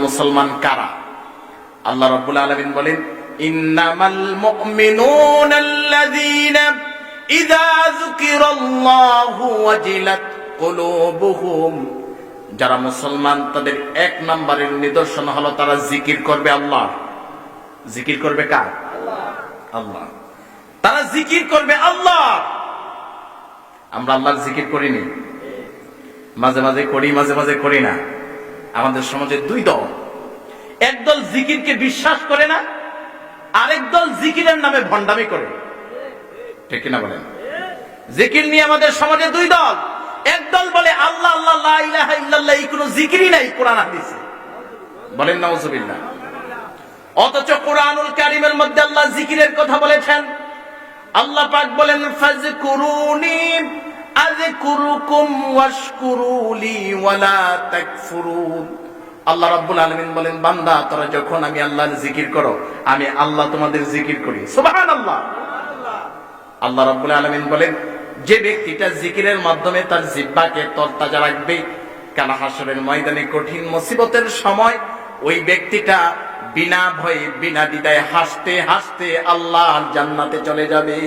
মুসলমান কারা? আল্লাহ রাব্বুল আলামিন বলেন, ইন্নামাল মুমিনুনা আল্লাযীনা ইযা যুকিরাল্লাহু ওয়াজিলাত কুলুবুহুম। যারা মুসলমান তাদের এক নম্বরের নিদর্শন হলো তারা জিকির করবে আল্লাহ। জিকির করবে কার? আল্লাহ। তারা জিকির করবে আল্লাহ। আমরা আল্লাহর জিকির করিনি? মাঝে মাঝে করি, মাঝে মাঝে করি না। আমাদের সমাজে দুই দল, একদল জিকিরকে বিশ্বাস করে না, আরেক দল জিকিরের নামে ভণ্ডামি করে। ঠিক কিনা বলেন? জিকির নিয়ে আমাদের সমাজে দুই দল। একদল বলে আল্লাহ আল্লাহ লা ইলাহা ইল্লাল্লাহ, এই কোনো জিকিরই নাই কোরআন হাদিসে। বলেন নাউজুবিল্লাহ। অথচ কোরআনুল কারীমের মধ্যে আল্লাহ জিকিরের কথা বলেছেন। আল্লাহ পাক বলেন, ফাযকুরুনি আযকুরুকুম ওয়াশকুরুলি ওয়ালা তাকফুরুন। আল্লাহ রাব্বুল আলামিন বলেন, বান্দা তোরা যখন আমি আল্লাহর জিকির করো, আমি আল্লাহ তোমাদের জিকির করি। সুবহানাল্লাহ। আল্লাহ রাব্বুল আলামিন বলেন, যে ব্যক্তিটা জিকিরের মাধ্যমে তার জিহ্বাকে তরতাজা রাখবে, কাল হাসরের ময়দানে কঠিন মুসিবতের সময় ওই ব্যক্তিটা বিনা ভয়ে বিনা দ্বিধায় হাসতে হাসতে আল্লাহর জান্নাতে চলে যাবে।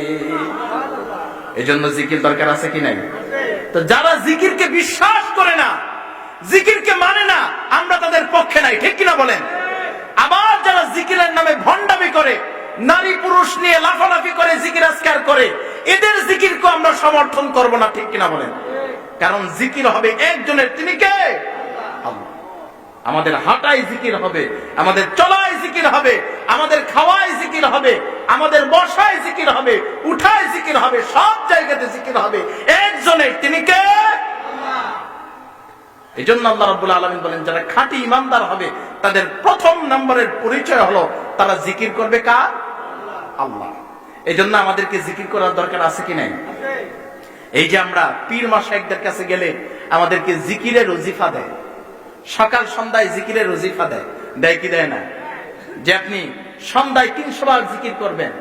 এজন্য জিকির দরকার আছে কি নাই? তো যারা জিকিরকে বিশ্বাস করে না, জিকিরকে মানে না, আমরা তাদের পক্ষে নাই। ঠিক কিনা বলেন? আবার যারা জিকিরের নামে ভণ্ডামি করে, নারী পুরুষ নিয়ে লাফালাফি করে, জিকির আজকার করে, এদের জিকিরকে আমরা সমর্থন করব না। ঠিক কিনা বলেন? কারণ জিকির হবে একজনের, তিনি কে? আল্লাহ। আমাদের হাঁটাই জিকির হবে, আমাদের চলাই জিকির হবে, আমাদের খাওয়াই জিকির হবে, আমাদের বসায় জিকির হবে, উঠায় জিকির হবে, সব জায়গাতে জিকির হবে একজনের, তিনি কে? এই জন্য আল্লাহ রাব্বুল আলামিন বলেন, যারা খাঁটি ইমানদার হবে তাদের প্রথম নম্বরের পরিচয় হলো তারা জিকির করবে কার? আল্লাহ। এই জন্য আমাদেরকে জিকির করার দরকার আছে কি নাই? এই যে আমরা পীর মাশায়েখদের কাছে গেলে আমাদেরকে জিকিরের ওজিফা দেয়, সকাল সন্ধ্যায় জিকিরের ওজিফা দেয়। দেয় কি দেয় না? যে আপনি সন্ধ্যায় 300 বার জিকির করবেন,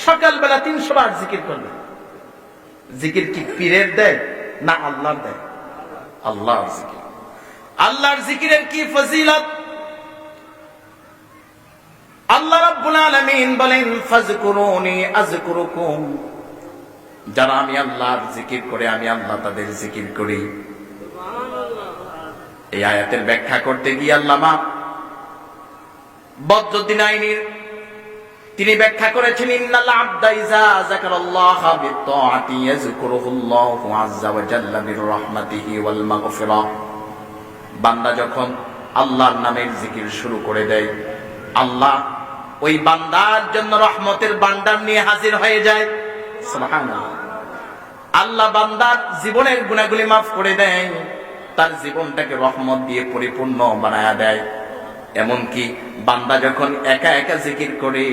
সকালবেলা 300 বার জিকির করবেন। জিকির কি পীরের দেয় না আল্লাহর দেয়? আল্লাহর জিকির। আল্লাহর জিকিরের কি ফজিলত! আল্লাহ রাব্বুল আলামিন বলেন, ফাযকুরুনি আযকুরুকুম। যারা আমি আল্লাহর জিকির করে, আমি আল্লাহ তাদের জিকির করি। এই আয়াতের ব্যাখ্যা করতে গিয়ে আল্লামা বদরুদ্দীন আইনীর তিনি ব্যাখ্যা করেছেন, ইন্নাল আবদা ইযা যাকারাল্লাহা বিত্তাআতি ইয়াযকুরুহুল্লাহু আযজা ওয়া জাল্লা বিরহমাতিহি ওয়াল মাগফিরাহ। বান্দা যখন আল্লাহর নামের জিকির শুরু করে দেয়, আল্লাহ ওই বান্দার জন্য রহমতের ভান্ডার নিয়ে হাজির হয়ে যায়। সুবহানাল্লাহ। আল্লাহ বান্দার জীবনের গুনাহগুলি মাফ করে দেয়, তার জীবনটাকে রহমত দিয়ে পরিপূর্ণ বানায়া দেয়। এমনকি বান্দা যখন একা একা জিকির করে,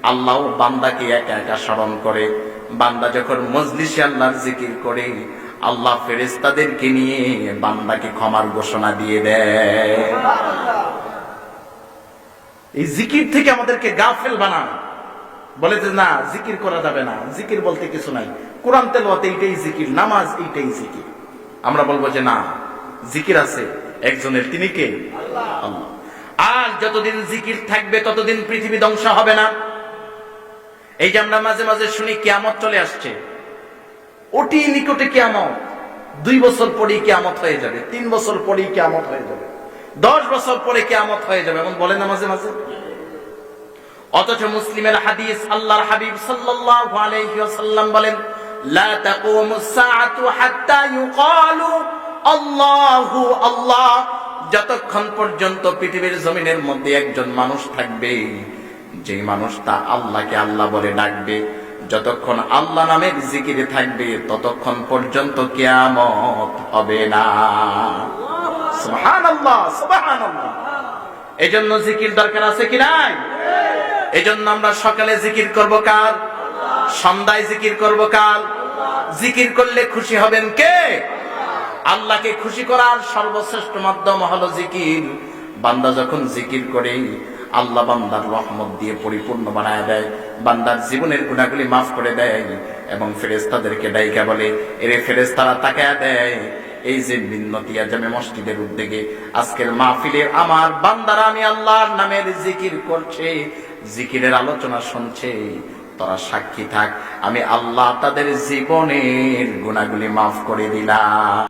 আল্লাহ বান্দাকে একা একা স্মরণ করে। বান্দা যখন মজলিসে আল্লাহর জিকির করে, আল্লাহ ফেরেশতাদেরকে নিয়ে বান্দাকে ক্ষমার ঘোষণা দিয়ে দেয়। এই জিকির থেকে আমাদেরকে গাফেল বানান, বলে যে না জিকির করা যাবে না, জিকির বলতে কিছু নাই, কোরআন তেলাওয়াত এইটাই জিকির, নামাজ এইটাই জিকির। আমরা বলবো যে না, জিকির আছে একজনের, তিনি কে? আল্লাহ। আর যতদিন জিকির থাকবে ততদিন পৃথিবী ধ্বংস হবে না। এই যে আমরা মাঝে মাঝে শুনি কিয়ামত চলে আসছে, অতি নিকটে কিয়ামত, 2 বছর পরেই কিয়ামত হয়ে যাবে, 3 বছর পরেই কিয়ামত হয়ে যাবে, 10 বছর পরে কিয়ামত হয়ে যাবে, এমন বলে না মাঝে মাঝে। অথচ মুসলিমের হাদিস, আল্লাহর হাবিব সাল্লাল্লাহু আলাইহি ওয়াসাল্লাম বলেন, লা তাকুমুস সাআতু হাত্তা ইউকালু আল্লাহু আল্লাহ। যতক্ষণ পর্যন্ত পৃথিবীর জমিনের মধ্যে একজন মানুষ থাকবে, যেই মানুষটা আল্লাহকে আল্লাহ বলে ডাকবে, যতক্ষণ আল্লাহ নামের জিকিরে থাকবে, ততক্ষণ পর্যন্ত কিয়ামত হবে না। সুবহানাল্লাহ, সুবহানাল্লাহ। এজন্য জিকির দরকার আছে কি নাই? এজন্য আমরা সকালে জিকির করব কার? সন্ধ্যায় জিকির করব কার? জিকির করলে খুশি হবেন কে? আল্লাহকে খুশি করার সর্বশ্রেষ্ঠ মাধ্যম হলো জিকির। বান্দা যখন জিকির করে, আল্লাহ বান্দার রহমত দিয়ে পরিপূর্ণ বানায় দেয়, বান্দার জীবনের গুনাহগুলি মাফ করে দেয় এবং ফেরেশতাদেরকে ডাইকা বলে, এরে ফেরেশতারা তাকায়া দেয়, এই যে মিন্নতিয়া জামে মসজিদের উদ্যোগে আজকের মাহফিলে আমার বান্দারা আমি আল্লাহর নামের জিকির করছে, জিকিরের আলোচনা শুনছে, তোরা সাক্ষী থাক, আমি আল্লাহ তাদের জীবনের গুনাহগুলি মাফ করে দিলাম।